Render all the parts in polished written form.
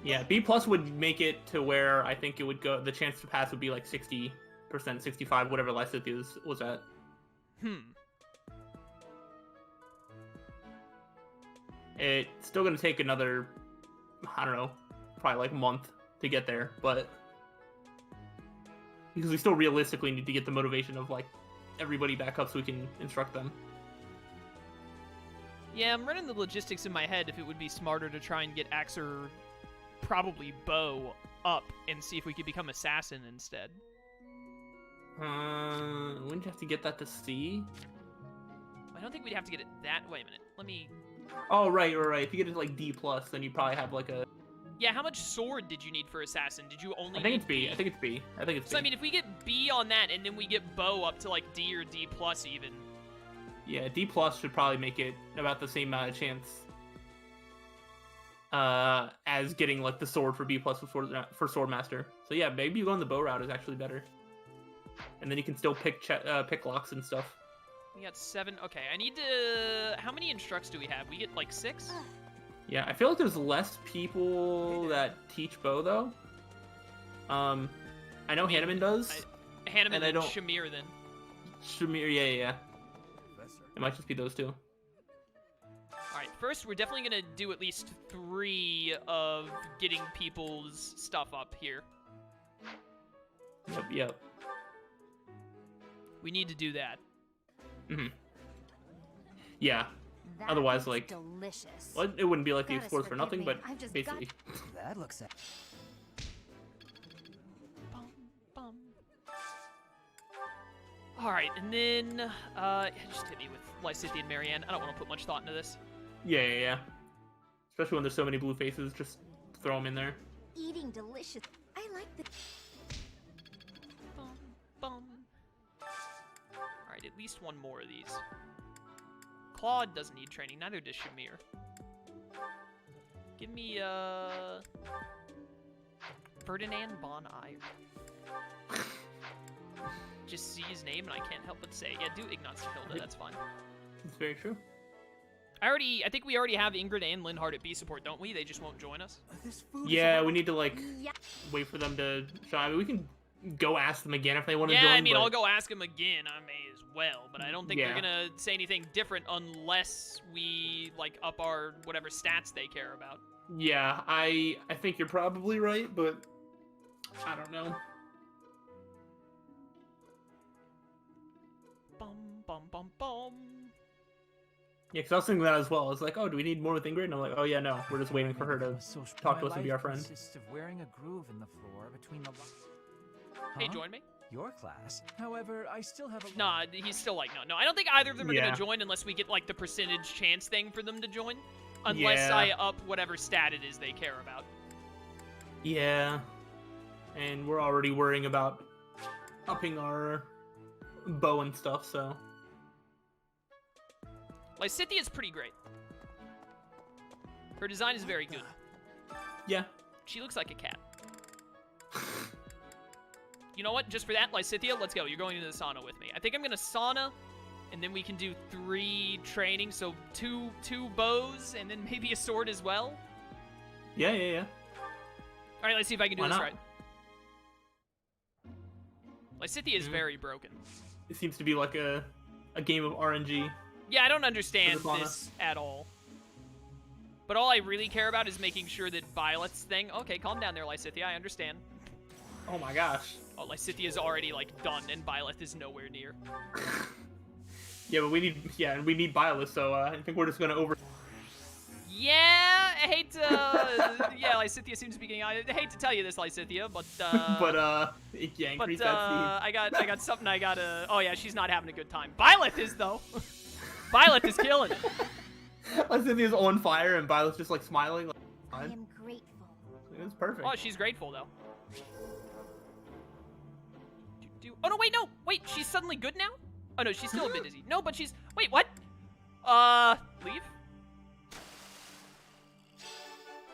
Yeah, B plus would make it to where I think it would go. The chance to pass would be like 60%, 65, whatever Lysithia's was at. It's still gonna take another, I don't know, probably like a month to get there, but because we still realistically need to get the motivation of like everybody back up so we can instruct them. Yeah, I'm running the logistics in my head if it would be smarter to try and get Axe or probably Bow up and see if we could become Assassin instead. Wouldn't you have to get that to C? I don't think we'd have to get it that... Wait a minute, let me... Oh, right. If you get it to like D+, then you probably have like a... Yeah, how much sword did you need for Assassin? Did you only I think it's B. I think it's B. So, I mean, if we get B on that and then we get Bow up to like D or D+ even... Yeah, D+ should probably make it about the same amount of chance as getting like the sword for B+ for Swordmaster. So yeah, maybe you go on the bow route is actually better. And then you can still pick locks and stuff. We got 7. Okay, I need to... How many instructs do we have? We get like 6? Yeah, I feel like there's less people that teach bow though. I know Hanneman does. Hanneman and Shamir then. Shamir, yeah. It might just be those two. Alright, first we're definitely going to do at least 3 of getting people's stuff up here. Yep. We need to do that. Yeah. That otherwise, like... delicious. Well, it wouldn't be like the Explorers for nothing, but basically... That looks... Alright, and then, just hit me with Lysithia and Marianne. I don't want to put much thought into this. Yeah. Especially when there's so many blue faces, just throw them in there. Eating delicious. I like the... Alright, at least one more of these. Claude doesn't need training, neither does Shamir. Give me, Ferdinand Bon Iyer. Just see his name and I can't help but say, yeah, do Ignatz Hilda, that's fine. It's very true. I think we already have Ingrid and Linhart at B support, don't we? They just won't join us. Yeah, we need to, like, wait for them to show. I mean, we can go ask them again if they want to join. Yeah, I mean, I'll go ask them again. I may as well, but I don't think they're gonna say anything different unless we, like, up our whatever stats they care about. Yeah, I think you're probably right, but I don't know. Bum. Yeah, because I was thinking that as well. I was like, oh, do we need more with Ingrid? And I'm like, oh yeah, no, we're just waiting for her to talk to us and be our friend. Consists of wearing a groove in the floor between the... Hey, join me? Your class. However, I still have a... Nah, he's still like, no. I don't think either of them are gonna join unless we get, like, the percentage chance thing for them to join. Unless I up whatever stat it is they care about. Yeah. And we're already worrying about upping our bow and stuff, so... Lysithia is pretty great. Her design is very good. Yeah. She looks like a cat. You know what? Just for that, Lysithia, let's go. You're going into the sauna with me. I think I'm going to sauna, and then we can do 3 training. So two bows, and then maybe a sword as well. Yeah. All right, let's see if I can do this right. Lysithia is very broken. It seems to be like a game of RNG. Yeah, I don't understand this at all. But all I really care about is making sure that Byleth's thing... Okay, calm down there, Lysithia. I understand. Oh my gosh. Oh, Lysithia's already, like, done, and Byleth is nowhere near. Yeah, but we need Byleth, so I think we're just gonna over... Yeah, I hate to... yeah, Lysithia seems to be getting... I hate to tell you this, Lysithia, but... yeah, increase that speed. I got something I gotta... Oh, yeah, she's not having a good time. Byleth is, though. Byleth is killing it. Lysithia's on fire, and Byleth's just, like, smiling. Like, I am grateful. It's perfect. Oh, she's grateful, though. Oh, no, wait, no! Wait, she's suddenly good now? Oh, no, she's still a bit dizzy. No, but she's... Wait, what? Leave?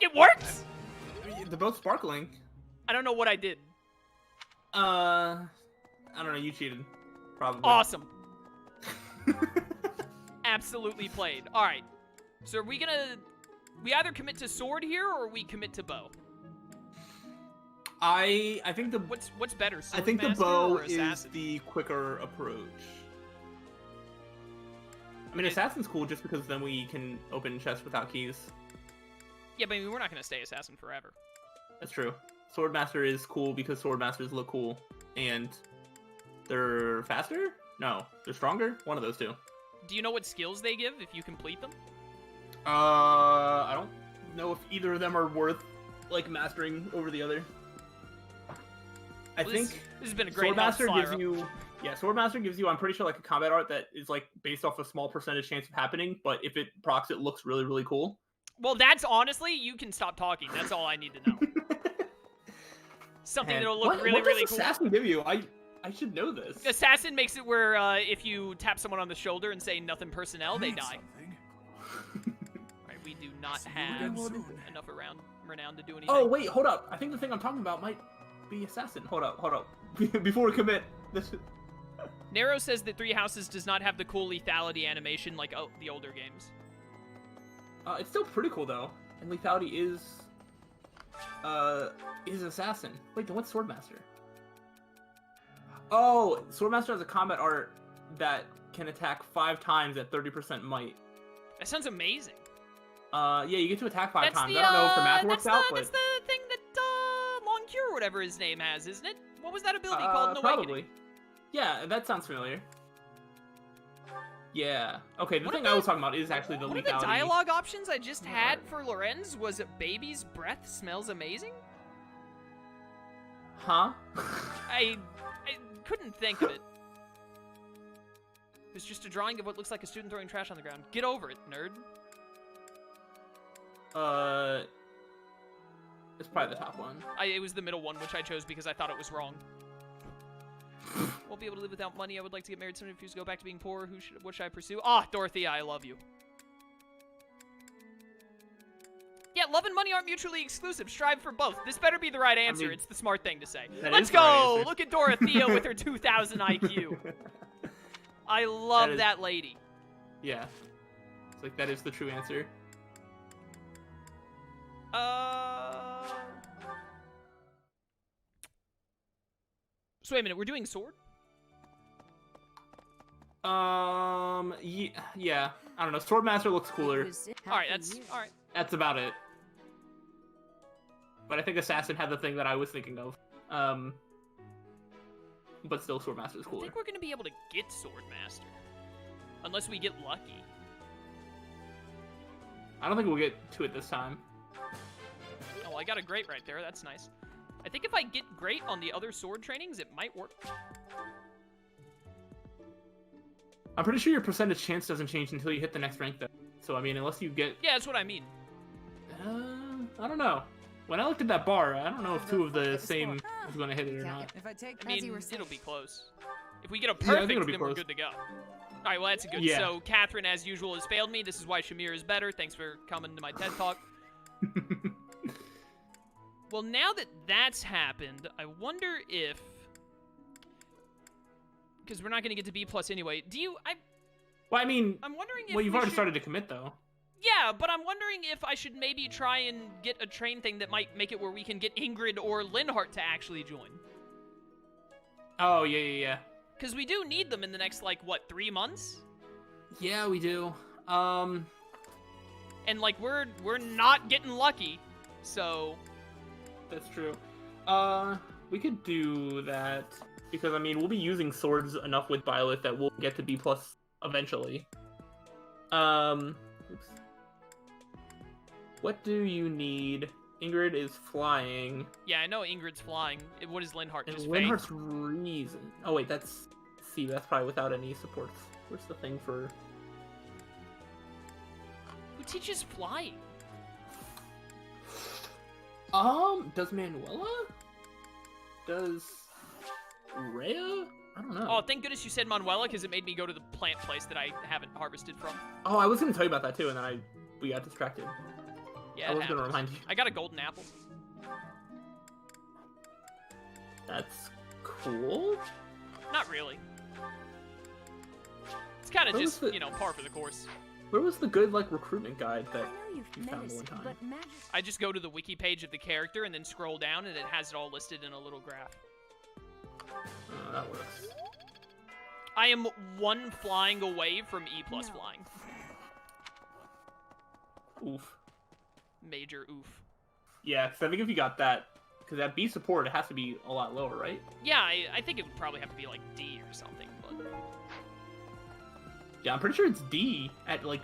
It works? They're both sparkling. I don't know what I did. I don't know, you cheated. Probably. Awesome. Absolutely played. Alright. So are we gonna... We either commit to sword here, or we commit to bow? I think the What's better? I think the Swordmaster bow or is assassin? the quicker approach. I mean, assassin's cool just because then we can open chests without keys. Yeah, but I mean, we're not gonna stay assassin forever. That's true. Swordmaster is cool because swordmasters look cool, and they're faster. No, they're stronger. One of those two. Do you know what skills they give if you complete them? I don't know if either of them are worth like mastering over the other. I think this has been a great Swordmaster help, gives you, Swordmaster gives you, I'm pretty sure, like a combat art that is like based off a small percentage chance of happening, but if it procs, it looks really, really cool. Well, that's honestly, you can stop talking. That's all I need to know. Something that'll look really, really cool. What does Assassin give you? I should know this. Assassin makes it where if you tap someone on the shoulder and say nothing personnel, they die. Alright, we do not have enough around renown to do anything. Oh, wait, hold up. I think the thing I'm talking about might be Assassin. Hold up. Before we commit, this is... Nero says that Three Houses does not have the cool lethality animation like the older games. It's still pretty cool, though. And lethality is Assassin. Wait, then what's Swordmaster? Oh, Swordmaster has a combat art that can attack 5 times at 30% might. That sounds amazing. Yeah, you get to attack 5 times. I don't know if the math works out, but... That's the thing that Long Cure, or whatever his name has, isn't it? What was that ability called in Probably. Awakening? Yeah, that sounds familiar. Yeah. Okay, the thing I was talking about is actually the lethality. One of the dialogue options I just had for Lorenz was baby's breath smells amazing? Huh? I couldn't think of it. It was just a drawing of what looks like a student throwing trash on the ground. Get over it, nerd. It's probably the top one. It was the middle one, which I chose because I thought it was wrong. Won't be able to live without money. I would like to get married soon. Refuse to go back to being poor. What should I pursue? Ah, Dorothea, I love you. Yeah, love and money aren't mutually exclusive. Strive for both. This better be the right answer. It's the smart thing to say. Let's go! Look at Dorothea with her 2,000 IQ. I love that lady. Yeah. It's like, that is the true answer. So wait a minute, we're doing sword? Yeah. I don't know. Swordmaster looks cooler. Alright, alright. That's about it. But I think Assassin had the thing that I was thinking of. But still, Swordmaster is cooler. I think we're gonna be able to get Swordmaster. Unless we get lucky. I don't think we'll get to it this time. Oh, well, I got a great right there. That's nice. I think if I get great on the other sword trainings, it might work. I'm pretty sure your percentage chance doesn't change until you hit the next rank, though. So, I mean, unless you get... Yeah, that's what I mean. I don't know. When I looked at that bar, I don't know if 2 of the same is going to hit it or not. I mean, it'll be close. If we get a perfect, then we're good to go. All right, well, that's good. Yeah. So, Catherine, as usual, has failed me. This is why Shamir is better. Thanks for coming to my TED Talk. Well, now that that's happened, I wonder if... Because we're not going to get to B+ anyway. Well, I mean... I'm wondering if... Well, you've already started to commit, though. Yeah, but I'm wondering if I should maybe try and get a train thing that might make it where we can get Ingrid or Linhardt to actually join. Oh, yeah. Because we do need them in the next, like, what, 3 months? Yeah, we do. And, like, we're not getting lucky, so... That's true. We could do that. Because, I mean, we'll be using swords enough with Byleth that we'll get to B+ eventually. Oops. What do you need? Ingrid is flying. Yeah, I know Ingrid's flying. What is Linhardt? And Just Linhardt's reason. Oh, wait, that's... See, that's probably without any supports. Where's the thing for... Who teaches flying? Does Manuela? Does... Rhea? I don't know. Oh, thank goodness you said Manuela, because it made me go to the plant place that I haven't harvested from. Oh, I was going to tell you about that, too, and then we got distracted. Yeah, I was going to remind you. I got a golden apple. That's cool. Not really. It's kind of just, you know, par for the course. Where was the good like recruitment guide that I know you've you found noticed, one time? but magic. I just go to the wiki page of the character and then scroll down, and it has it all listed in a little graph. That works. I am 1 flying away from E+ No. flying. Oof. Major oof. Yeah, because I think if you got that, because that B support, it has to be a lot lower, right? Yeah, I think it would probably have to be like D or something, but... Yeah, I'm pretty sure it's D at like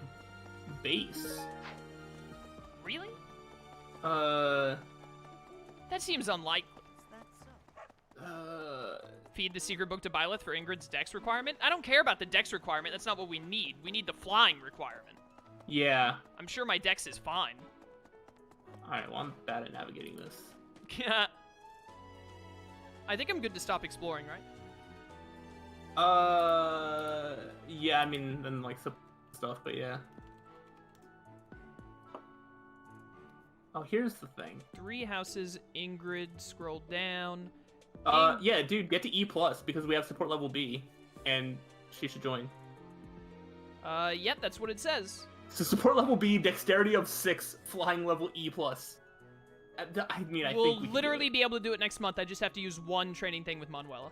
base. Really? Uh. That seems unlikely. That's so. Feed the secret book to Byleth for Ingrid's dex requirement? I don't care about the dex requirement, that's not what we need. We need the flying requirement. Yeah. I'm sure my dex is fine. Alright, well, I'm bad at navigating this. I think I'm good to stop exploring, right? Yeah, I mean, then like some stuff, but yeah. Oh, here's the thing. 3 houses, Ingrid, scroll down. Yeah, dude, get to E+, because we have support level B, and she should join. Yep, that's what it says. So support level B, dexterity of 6, flying level E+. I mean, I We'll think we literally can do be able to do it next month. I just have to use 1 training thing with Manuela.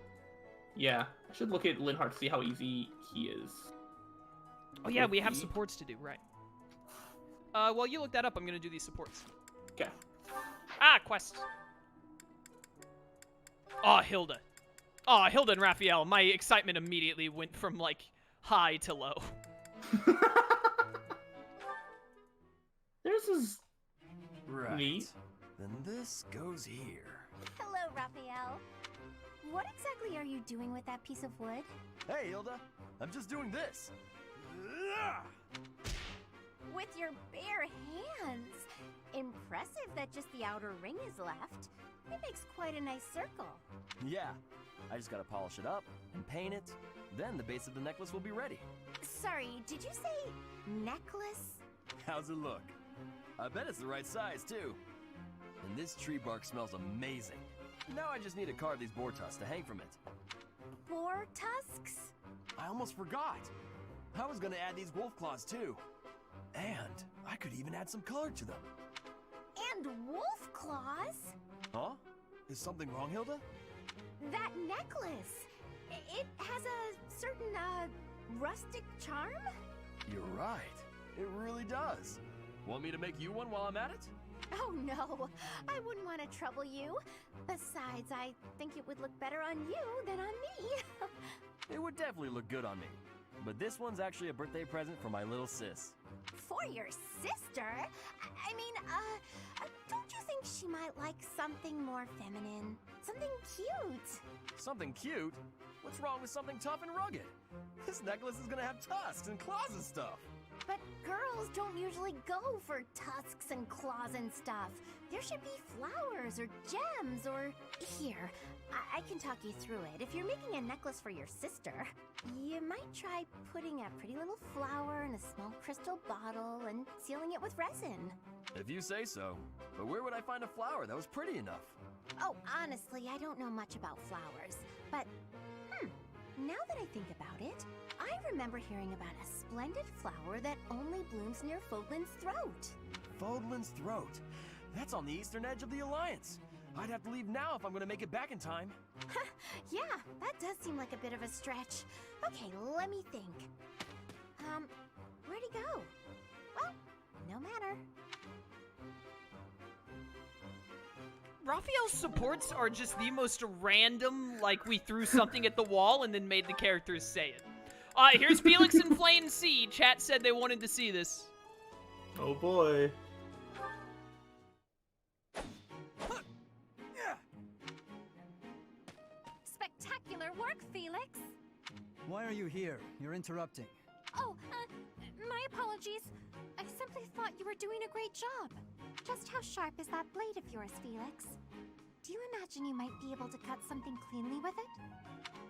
it. Yeah, I should look at Linhardt to see how easy he is. Oh yeah, we have B. supports to do, right. While you look that up, I'm gonna do these supports. Okay. Ah, quests. Oh, Hilda. Oh, Hilda and Raphael. My excitement immediately went from, like, high to low. This is Right. neat. Then this goes here. Hello, Raphael. What exactly are you doing with that piece of wood? Hey, Hilda. I'm just doing this. With your bare hands. Impressive that just the outer ring is left. It makes quite a nice circle. Yeah. I just gotta polish it up and paint it. Then the base of the necklace will be ready. Sorry, did you say necklace? How's it look? I bet it's the right size, too. And this tree bark smells amazing. Now I just need to carve these boar tusks to hang from it. Boar tusks? I almost forgot. I was gonna add these wolf claws, too. And I could even add some color to them. And wolf claws? Huh? Is something wrong, Hilda? That necklace. It has a certain, rustic charm? You're right. It really does. Want me to make you one while I'm at it? Oh no, I wouldn't want to trouble you. Besides, I think it would look better on you than on me. It would definitely look good on me. But this one's actually a birthday present for my little sis. For your sister? I mean, don't you think she might like something more feminine? Something cute? Something cute? What's wrong with something tough and rugged? This necklace is gonna have tusks and claws and stuff. But girls don't usually go for tusks and claws and stuff. There should be flowers or gems or... Here, I can talk you through it. If you're making a necklace for your sister, you might try putting a pretty little flower in a small crystal bottle and sealing it with resin. If you say so. But where would I find a flower that was pretty enough? Oh, honestly, I don't know much about flowers, but... Now that I think about it, I remember hearing about a splendid flower that only blooms near Fódlan's throat. Fódlan's throat. That's on the eastern edge of the Alliance. I'd have to leave now if I'm gonna make it back in time. Yeah, that does seem like a bit of a stretch. Okay, let me think. Where'd he go? Well, no matter. Raphael's supports are just the most random, like we threw something at the wall and then made the characters say it. Here's Felix and Flame C. Chat said they wanted to see this. Oh boy. Spectacular work, Felix! Why are you here? You're interrupting. Oh, my apologies. I simply thought you were doing a great job. Just how sharp is that blade of yours, Felix? Do you imagine you might be able to cut something cleanly with it?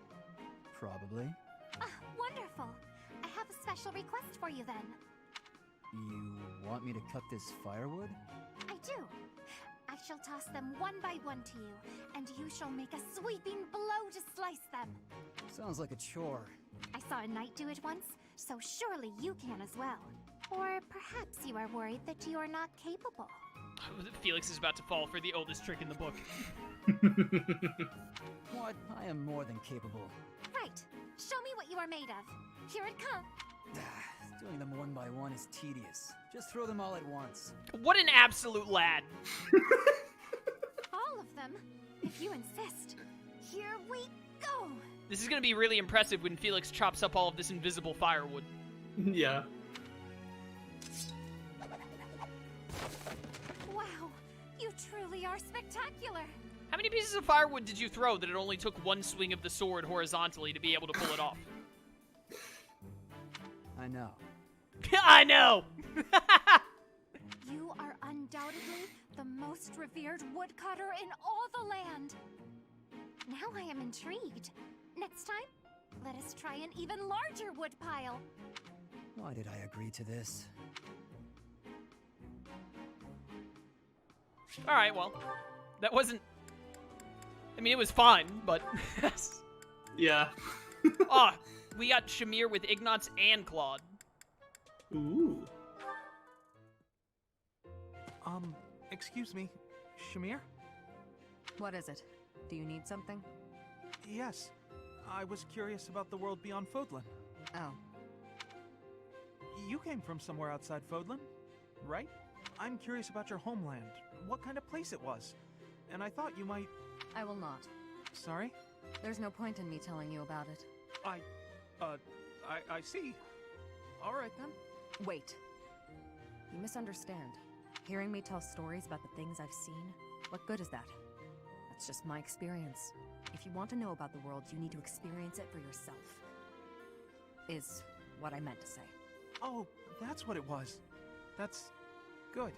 Probably. Wonderful. I have a special request for you then. You want me to cut this firewood? I do. I shall toss them one by one to you, and you shall make a sweeping blow to slice them. Sounds like a chore. I saw a knight do it once, so surely you can as well. Or perhaps you are worried that you are not capable. Felix is about to fall for the oldest trick in the book. What? I am more than capable. Right. Show me what you are made of. Here it comes. Doing them one by one is tedious. Just throw them all at once. What an absolute lad. All of them, if you insist. Here we go. This is going to be really impressive when Felix chops up all of this invisible firewood. Yeah. Wow, you truly are spectacular. How many pieces of firewood did you throw that it only took one swing of the sword horizontally to be able to pull it off? I know. I know! You are undoubtedly the most revered woodcutter in all the land. Now I am intrigued. Next time, let us try an even larger woodpile. Why did I agree to this? Alright, well, that wasn't... I mean, it was fun, but... Yeah. Oh, we got Shamir with Ignatz and Claude. Ooh. Excuse me, Shamir? What is it? Do you need something? Yes. I was curious about the world beyond Fódlan. Oh. You came from somewhere outside Fódlan, right? I'm curious about your homeland, what kind of place it was. And I thought you might... I will not. Sorry? There's no point in me telling you about it. I see. All right then. Wait. You misunderstand. Hearing me tell stories about the things I've seen, what good is that? That's just my experience. If you want to know about the world, you need to experience it for yourself. Is what I meant to say. Oh, that's what it was. That's good.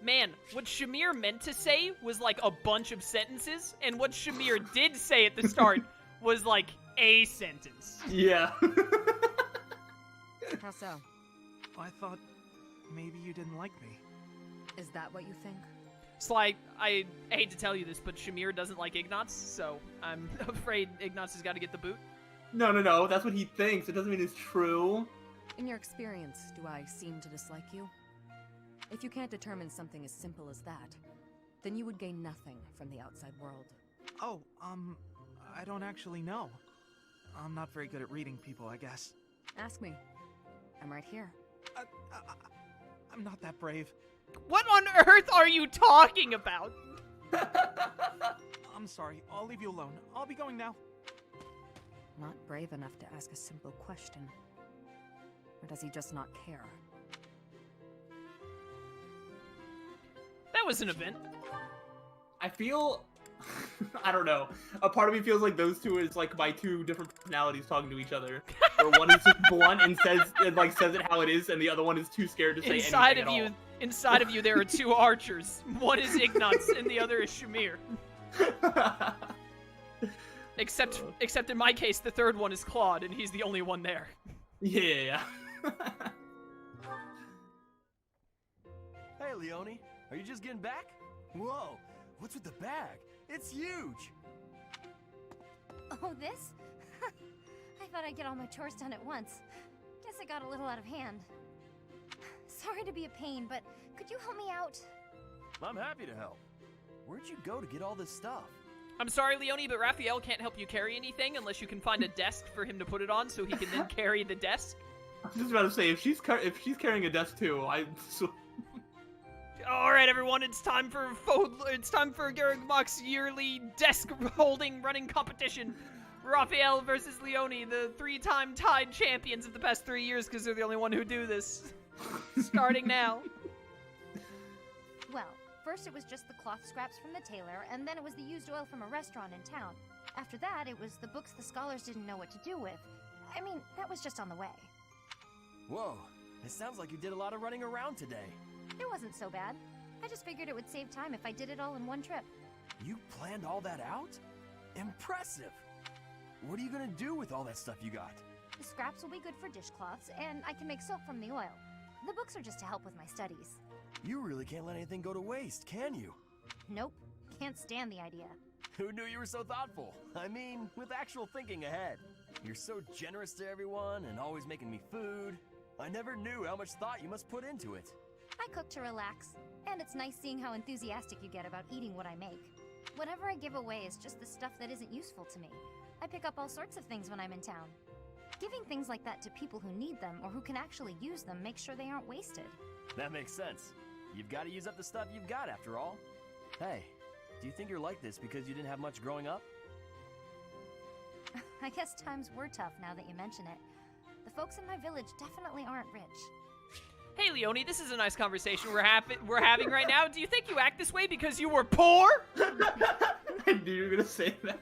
Man, what Shamir meant to say was like a bunch of sentences, and what Shamir did say at the start was like a sentence. Yeah. How so? I thought maybe you didn't like me. Is that what you think? Sly, I hate to tell you this, but Shamir doesn't like Ignatz, so I'm afraid Ignatz has got to get the boot. No. That's what he thinks. It doesn't mean it's true. In your experience, do I seem to dislike you? If you can't determine something as simple as that, then you would gain nothing from the outside world. Oh, I don't actually know. I'm not very good at reading people, I guess. Ask me. I'm right here. I'm not that brave. What on earth are you talking about? I'm sorry. I'll leave you alone. I'll be going now. Not brave enough to ask a simple question. Or does he just not care? That was an event. I feel... I don't know. A part of me feels like those two is like my two different personalities talking to each other. Where one is just blunt and says it how it is, and the other one is too scared to say anything at all. Inside of you, there are two archers. One is Ignatz, and the other is Shamir. Except in my case, the third one is Claude, and he's the only one there. Yeah. Hey, Leone. Are you just getting back? Whoa. What's with the bag? It's huge. Oh, this? I thought I'd get all my chores done at once. Guess it got a little out of hand. Sorry to be a pain, but could you help me out? I'm happy to help. Where'd you go to get all this stuff? I'm sorry, Leone, but Raphael can't help you carry anything unless you can find a desk for him to put it on so he can then carry the desk. I was just about to say, if she's carrying a desk too, All right, everyone, it's time for Garreg Mach's yearly desk holding running competition. Raphael versus Leone, the 3-time tied champions of the past 3 years, because they're the only one who do this. Starting now. Well, first it was just the cloth scraps from the tailor, and then it was the used oil from a restaurant in town. After that, it was the books the scholars didn't know what to do with. I mean, that was just on the way. Whoa. It sounds like you did a lot of running around today. It wasn't so bad. I just figured it would save time if I did it all in one trip. You planned all that out? Impressive! What are you gonna do with all that stuff you got? The scraps will be good for dishcloths, and I can make soap from the oil. The books are just to help with my studies. You really can't let anything go to waste, can you? Nope. Can't stand the idea. Who knew you were so thoughtful? I mean, with actual thinking ahead. You're so generous to everyone and always making me food. I never knew how much thought you must put into it. I cook to relax, and it's nice seeing how enthusiastic you get about eating what I make. Whatever I give away is just the stuff that isn't useful to me. I pick up all sorts of things when I'm in town. Giving things like that to people who need them or who can actually use them makes sure they aren't wasted. That makes sense. You've got to use up the stuff you've got after all. Hey, do you think you're like this because you didn't have much growing up? I guess times were tough now that you mention it. The folks in my village definitely aren't rich. Hey, Leonie, this is a nice conversation we're having right now. Do you think you act this way because you were poor? I knew you were gonna say that.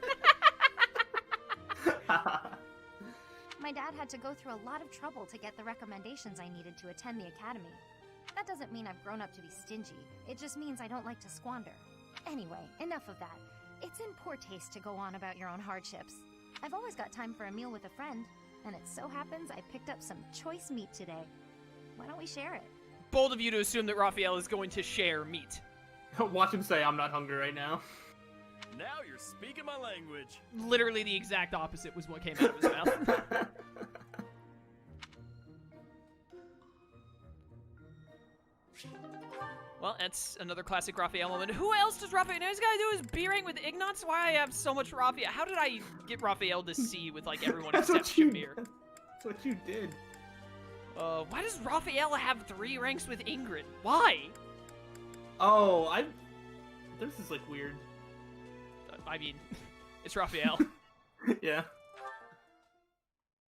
My dad had to go through a lot of trouble to get the recommendations I needed to attend the academy. That doesn't mean I've grown up to be stingy. It just means I don't like to squander. Anyway, enough of that. It's in poor taste to go on about your own hardships. I've always got time for a meal with a friend, and it so happens I picked up some choice meat today. Why don't we share it? Bold of you to assume that Raphael is going to share meat. Watch him say, I'm not hungry right now. Now you're speaking my language. Literally the exact opposite was what came out of his mouth. Well, that's another classic Raphael moment. Who else does Raphael? Now he's got to do his B rank with Ignatz? Why I have so much Raphael? How did I get Raphael to C with like everyone except Shamir? That's what you did. Why does Raphael have 3 ranks with Ingrid? Why? Oh, this is like weird. I mean, it's Raphael. Yeah.